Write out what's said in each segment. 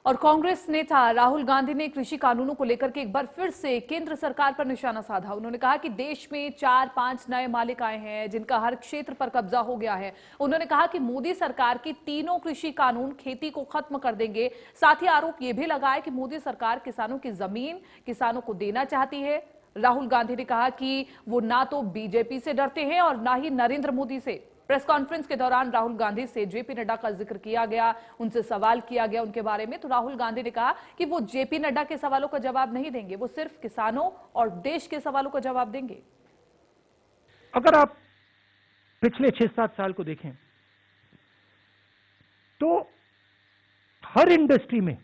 और कांग्रेस नेता राहुल गांधी ने कृषि कानूनों को लेकर के एक बार फिर से केंद्र सरकार पर निशाना साधा। उन्होंने कहा कि देश में 4-5 नए मालिक आए हैं जिनका हर क्षेत्र पर कब्जा हो गया है। उन्होंने कहा कि मोदी सरकार की तीनों कृषि कानून खेती को खत्म कर देंगे। साथ ही आरोप यह भी लगाया कि मोदी सरकार किसानों की जमीन किसानों को देना चाहती है। राहुल गांधी ने कहा कि वो ना तो बीजेपी से डरते हैं और ना ही नरेंद्र मोदी से। प्रेस कॉन्फ्रेंस के दौरान राहुल गांधी से जेपी नड्डा का जिक्र किया गया, उनसे सवाल किया गया उनके बारे में। तो राहुल गांधी ने कहा कि वो जेपी नड्डा के सवालों का जवाब नहीं देंगे, वो सिर्फ किसानों और देश के सवालों का जवाब देंगे। अगर आप पिछले 6-7 साल को देखें तो हर इंडस्ट्री में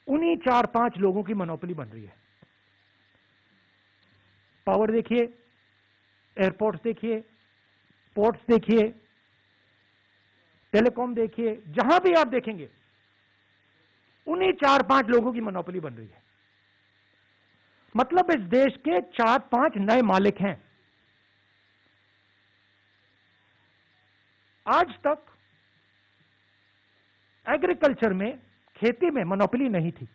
उन्हीं 4-5 लोगों की मोनोपोली बन रही है। पावर देखिए, एयरपोर्ट्स देखिए, पोर्ट्स देखिए, टेलीकॉम देखिए, जहां भी आप देखेंगे उन्हीं 4-5 लोगों की मोनोपोली बन रही है। मतलब इस देश के 4-5 नए मालिक हैं। आज तक एग्रीकल्चर में, खेती में मोनोपोली नहीं थी।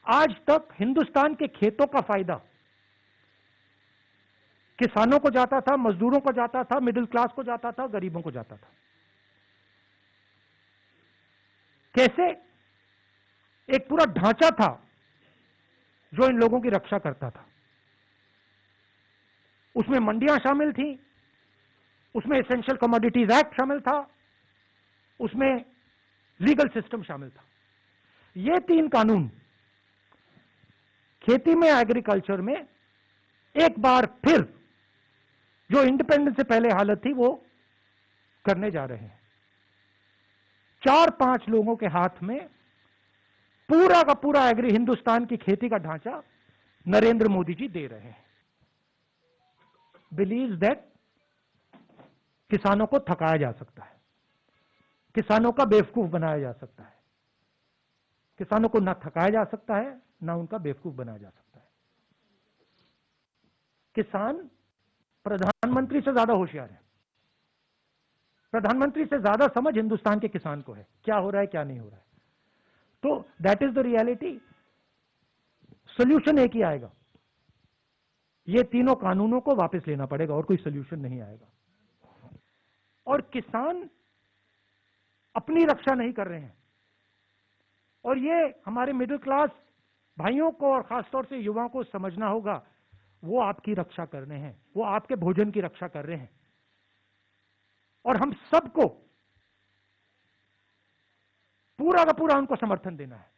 आज तक हिंदुस्तान के खेतों का फायदा किसानों को जाता था, मजदूरों को जाता था, मिडिल क्लास को जाता था, गरीबों को जाता था। कैसे? एक पूरा ढांचा था जो इन लोगों की रक्षा करता था। उसमें मंडियां शामिल थी, उसमें एसेंशियल कमोडिटीज एक्ट शामिल था, उसमें लीगल सिस्टम शामिल था। ये 3 कानून खेती में, एग्रीकल्चर में एक बार फिर जो इंडिपेंडेंस से पहले हालत थी वो करने जा रहे हैं। 4-5 लोगों के हाथ में पूरा का पूरा हिंदुस्तान की खेती का ढांचा नरेंद्र मोदी जी दे रहे हैं। बिलीव दैट किसानों को थकाया जा सकता है, किसानों का बेवकूफ बनाया जा सकता है। किसानों को ना थकाया जा सकता है, ना उनका बेवकूफ बनाया जा सकता है। किसान प्रधानमंत्री से ज्यादा होशियार है। प्रधानमंत्री से ज्यादा समझ हिंदुस्तान के किसान को है, क्या हो रहा है क्या नहीं हो रहा है। तो that is the reality. Solution एक ही आएगा, ये तीनों कानूनों को वापस लेना पड़ेगा और कोई सोल्यूशन नहीं आएगा। और किसान अपनी रक्षा नहीं कर रहे हैं, और ये हमारे मिडिल क्लास भाइयों को और खासतौर से युवाओं को समझना होगा। वो आपकी रक्षा कर रहे हैं, वो आपके भोजन की रक्षा कर रहे हैं, और हम सबको पूरा का पूरा उनको समर्थन देना है।